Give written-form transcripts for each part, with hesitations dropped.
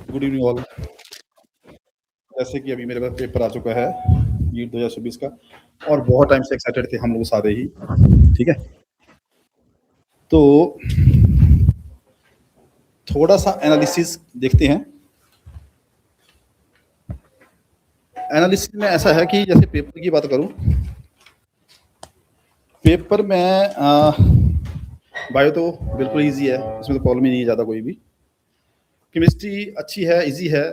Good evening all. जैसे कि अभी मेरे पास पेपर आ चुका है नीट 2026 का, और बहुत टाइम से एक्साइटेड थे हम लोग सारे ही। ठीक है, तो थोड़ा सा एनालिसिस देखते हैं। एनालिसिस में ऐसा है कि जैसे पेपर की बात करूं, पेपर में बायो तो बिल्कुल इजी है, इसमें तो प्रॉब्लम ही नहीं है ज़्यादा कोई भी। केमिस्ट्री अच्छी है, इजी है।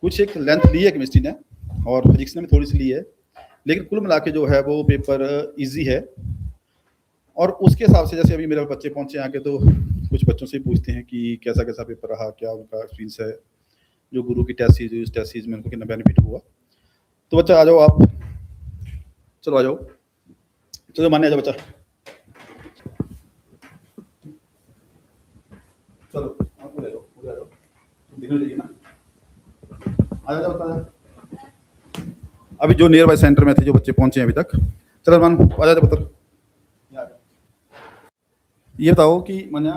कुछ एक लेंथ ली है केमिस्ट्री ने, और फिजिक्स ने भी थोड़ी सी ली है, लेकिन कुल मिला के जो है वो पेपर इजी है। और उसके हिसाब से जैसे अभी मेरे बच्चे पहुंचे आके, तो कुछ बच्चों से पूछते हैं कि कैसा कैसा पेपर रहा, क्या उनका एक्सपीरियंस है, जो गुरु की टेस्ट सीरीज हुई उस टेस्ट सीरीज में उनको कितना बेनिफिट हुआ। तो बच्चा आ जाओ आप, चलो आ जाओ, चलो मान्य आ जाओ बच्चा, चलो आप ले जाओ, उधर आ जाओ, दिखने चाहिए ना, आ जाओ बता। अभी जो नियर बाय सेंटर में थे जो बच्चे पहुंचे हैं अभी तक, चलो मान आ जाओ पुत्र। ये बताओ कि मान्या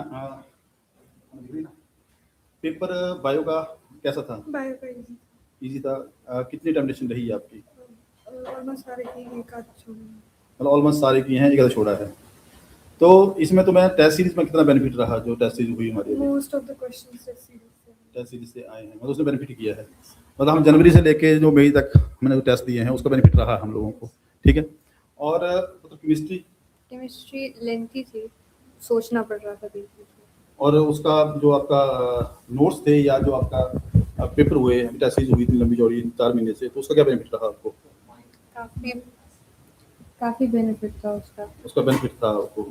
पेपर बायो का कैसा था? बायो का इजी था। कितनी टेम्पटेशन रही है आपकी? ऑलमोस्ट सारे की एक आध छोड़ी। मतलब ऑलमोस्ट सारे की हैं, एक आधा छोड़ा है। तो इसमें तुम्हें टेस्ट सीरीज में कितना बेनिफिट रहा? जो टेस्ट सीरीज हुई हमारी most of the questions test series से आए हैं, मतलब उसने बेनिफिट किया है। मतलब हम जनवरी से लेके जो मई तक हमने जो टेस्ट दिए हैं उसका बेनिफिट रहा हम लोगों को। ठीक है, और केमिस्ट्री लेंथी थी, सोचना पड़ रहा था बीच में। और उसका जो आपका नोट्स थे या जो आपका पेपर हुए, टेस्ट सीरीज हुई थी लंबी चौड़ी 4 महीने से, तो उसका क्या बेनिफिट रहा आपको? काफी बेनिफिट था उसका बेनिफिट था आपको।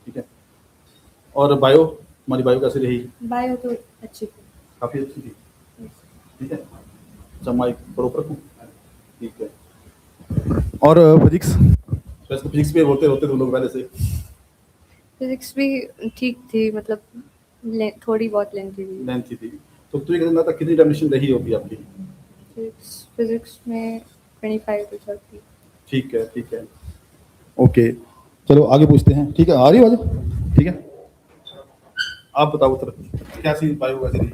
ठीक है, और बायो, हमारी बायो कैसी रही? बायो तो अच्छी थी, काफ़ी अच्छी थी। ठीक है, अच्छा माइक प्रॉपर हूँ। ठीक है, और फिजिक्स, वैसे तो फिजिक्स पे होते होते तुम लोग पहले से। फिजिक्स भी ठीक थी, मतलब थोड़ी बहुत लेंथी थी। तो तुझे कितना तक कितनी टेम्पटेशन रही होगी आपकी? फिजिक्स में 25 to 30। ठीक है, ठीक है, ओके, चलो आगे पूछते हैं। ठीक है, आ रही आवाज? ठीक है, आप बताओ उत्तर कैसी बायो वैसे रही?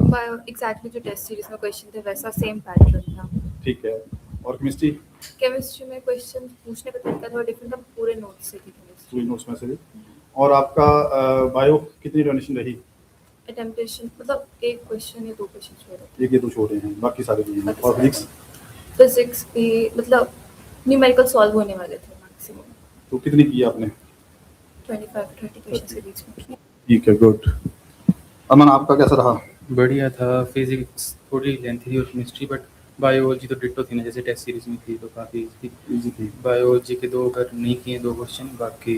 बायो एग्जैक्टली जो टेस्ट सीरीज में क्वेश्चन थे वैसा सेम पैटर्न था। ठीक है, और केमिस्ट्री में क्वेश्चन पूछने का तरीका थोड़ा डिफरेंट था, पूरे नोट्स से थी केमिस्ट्री। पूरी नोट्स में से भी। और आपका बायो कितनी टेम्पटेशन रही? टेम्पटेशन मतलब एक क्वेश्चन या दो क्वेश्चन छोड़े, एक या दो छोड़े हैं, बाकी सारे दिए हैं। और फिजिक्स भी मतलब न्यूमेरिकल सॉल्व होने वाले थे मैक्सिमम। तो कितनी की आपने? 25-30 क्वेश्चन के बीच में। ठीक है, गुड। अमन आपका कैसा रहा? बढ़िया था। फिजिक्स थोड़ी लेंथी थी और केमिस्ट्री, बट बायोलॉजी तो डिट्टो थी ना जैसे टेस्ट सीरीज में थी, तो काफ़ी इजी थी। बायोलॉजी के दो अगर नहीं किए 2 क्वेश्चन, बाकी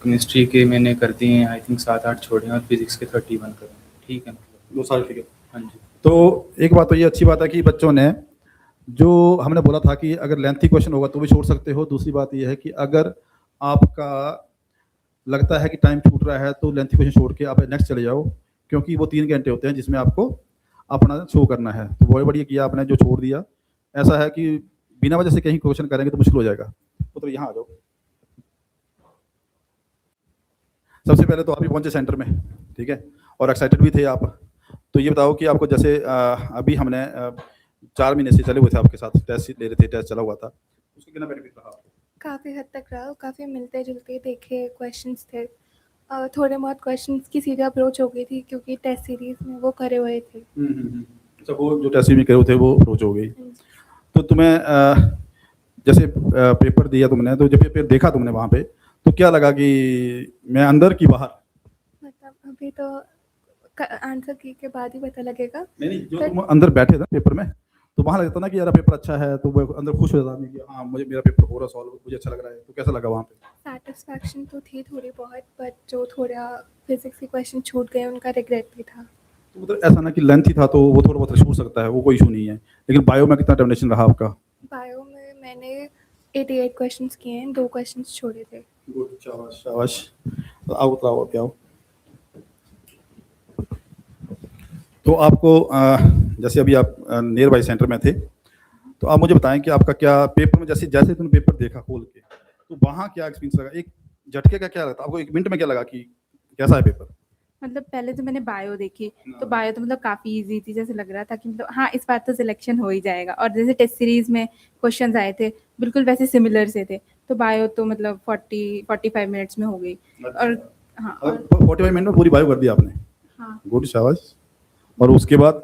केमिस्ट्री के मैंने कर दिए हैं आई थिंक 7-8 छोड़े हैं, और फिजिक्स के 31 करें। ठीक है, मतलब 2 साल। ठीक है, हाँ जी। तो एक बात तो ये अच्छी बात है कि बच्चों ने जो हमने बोला था कि अगर लेंथी क्वेश्चन होगा तो भी छोड़ सकते हो। दूसरी बात ये है कि अगर आपका लगता है कि टाइम छूट रहा है तो लेंथी क्वेश्चन छोड़ के आप नेक्स्ट चले जाओ, क्योंकि वो 3 घंटे होते हैं जिसमें आपको अपना शो करना है। तो बहुत बढ़िया किया आपने जो छोड़ दिया। ऐसा है कि बिना वजह से कहीं क्वेश्चन करेंगे तो मुश्किल हो जाएगा। तो यहाँ आ जाओ। सबसे पहले तो आप ही पहुंचे सेंटर में, ठीक है, और एक्साइटेड भी थे आप। तो ये बताओ कि आपको जैसे अभी हमने 4 महीने से चले हुए थे आपके साथ, टेस्ट ले रहे थे, टेस्ट चला हुआ था, उसका कितना बेनिफिट रहा आपको? काफ़ी हद तक रहा, काफ़ी मिलते जुलते देखे क्वेश्चंस थे। थोड़े बहुत क्वेश्चंस की सीधी अप्रोच हो गई थी क्योंकि टेस्ट सीरीज में वो करे हुए थे। अच्छा, वो जो टेस्ट सीरीज में करे हुए थे वो अप्रोच हो गई। तो तुम्हें जैसे पेपर दिया तुमने, तो जब पेपर देखा तुमने वहाँ पे, तो क्या लगा कि मैं अंदर की बाहर? मतलब अभी तो आंसर की के बाद ही पता लगेगा। नहीं, जो तुम अंदर बैठे थे पेपर में, तो वहाँ लगता ना कि यार पेपर अच्छा है, तो वो अंदर खुश हो जाता कि हाँ मुझे मेरा पेपर हो रहा सॉल्व, मुझे अच्छा लग रहा है। तो कैसा लगा वहाँ पे? सेटिस्फैक्शन तो थी थोड़ी बहुत, बट जो थोड़ा फिजिक्स के क्वेश्चन छूट गए उनका रिग्रेट भी था। तो मतलब ऐसा ना कि लेंथी था तो वो थोड़ा बहुत छूट सकता है, वो कोई इशू नहीं है। लेकिन बायो में कितना टेम्पटेशन रहा आपका? बायो में मैंने 88 क्वेश्चंस किए हैं, 2 क्वेश्चंस छोड़े थे। गुड, शाबाश शाबाश। तो आओ क्या हो। तो आपको जैसे अभी आप नियर बाई सेंटर में थे, तो आप मुझे बताएं कि आपका क्या पेपर में जैसे तुमने पेपर देखा खोल के, तो वहाँ क्या एक्सपीरियंस लगा? एक झटके का क्या लगता आपको? 1 मिनट में क्या लगा कि कैसा है पेपर? मतलब पहले तो मैंने बायो देखी, तो बायो तो मतलब काफ़ी इजी थी, जैसे लग रहा था कि मतलब हाँ इस बार तो सिलेक्शन हो ही जाएगा। और जैसे टेस्ट सीरीज में क्वेश्चंस आए थे बिल्कुल वैसे सिमिलर से थे, तो बायो तो मतलब 40-45 मिनट्स में हो गई। और हाँ और 45 मिनट में पूरी बायो कर दी आपने? हाँ गुड, शाबाश। और उसके बाद?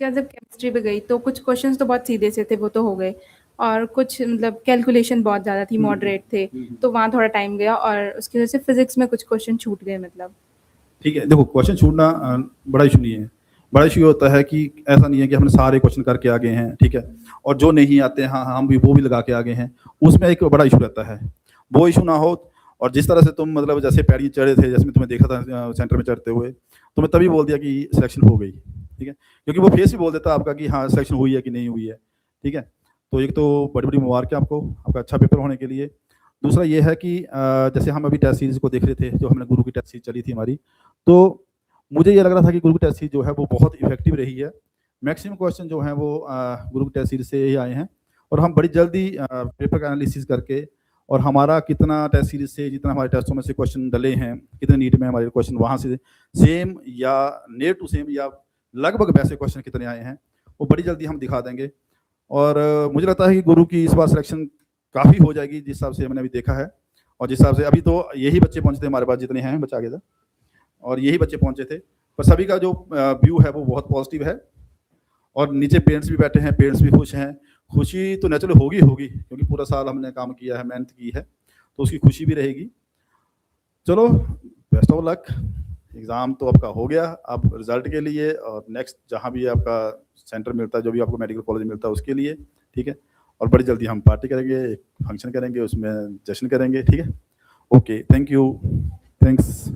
जब केमिस्ट्री पे गई तो कुछ क्वेश्चंस तो बहुत सीधे से थे, वो तो हो गए, और कुछ मतलब कैलकुलेशन बहुत ज़्यादा थी, मॉडरेट थे, तो वहाँ थोड़ा टाइम गया। और उसकी वजह से फिजिक्स में कुछ क्वेश्चन छूट गए मतलब। ठीक है, देखो क्वेश्चन छूटना बड़ा इशू नहीं है। बड़ा इशू ये होता है कि ऐसा नहीं है कि हमने सारे क्वेश्चन करके आ गए हैं, ठीक है, और जो नहीं आते हैं हाँ हम भी वो भी लगा के आ गए हैं, उसमें एक बड़ा इशू रहता है। वो इशू ना हो, और जिस तरह से तुम मतलब जैसे पैड़ी चढ़े थे, जैसे मैं तुम्हें देखा था सेंटर में चढ़ते हुए, तुम्हें तभी बोल दिया कि सिलेक्शन हो गई, ठीक है, क्योंकि वो फेस ही बोल देता आपका कि हाँ सिलेक्शन हुई है कि नहीं हुई है, ठीक है। तो एक तो बड़ी बड़ी मुबारक है आपको, आपका अच्छा पेपर होने के लिए। दूसरा ये है कि जैसे हम अभी टेस्ट सीरीज को देख रहे थे, जो हमने गुरु की टेस्ट सीरीज चली थी हमारी, तो मुझे ये लग रहा था कि गुरु की टेस्ट सीरीज जो है वो बहुत इफेक्टिव रही है। मैक्सिमम क्वेश्चन जो हैं वो गुरु की टेस्ट सीरीज से ही आए हैं, और हम बड़ी जल्दी पेपर का एनालिसिस करके, और हमारा कितना टेस्ट सीरीज से जितना हमारे टेस्टों में से क्वेश्चन डले हैं, कितने नीट में हमारे क्वेश्चन वहाँ से सेम या नियर टू सेम या लगभग वैसे क्वेश्चन कितने आए हैं, वो बड़ी जल्दी हम दिखा देंगे। और मुझे लगता है कि गुरु की इस बार सिलेक्शन काफ़ी हो जाएगी, जिस हिसाब से मैंने अभी देखा है, और जिस हिसाब से अभी तो यही बच्चे पहुंचे थे हमारे पास, जितने हैं बच्चा आगे था, और यही बच्चे पहुंचे थे, पर सभी का जो व्यू है वो बहुत पॉजिटिव है। और नीचे पेरेंट्स भी बैठे हैं, पेरेंट्स भी खुश हैं। खुशी तो नेचुरल होगी होगी, क्योंकि पूरा साल हमने काम किया है, मेहनत की है, तो उसकी खुशी भी रहेगी। चलो, बेस्ट ऑफ लक। एग्ज़ाम तो आपका हो गया, अब रिजल्ट के लिए और नेक्स्ट जहाँ भी आपका सेंटर मिलता है, जो भी आपको मेडिकल कॉलेज मिलता है उसके लिए, ठीक है। और बड़ी जल्दी हम पार्टी करेंगे, एक फंक्शन करेंगे, उसमें जश्न करेंगे, ठीक है। Okay, thank you, thanks.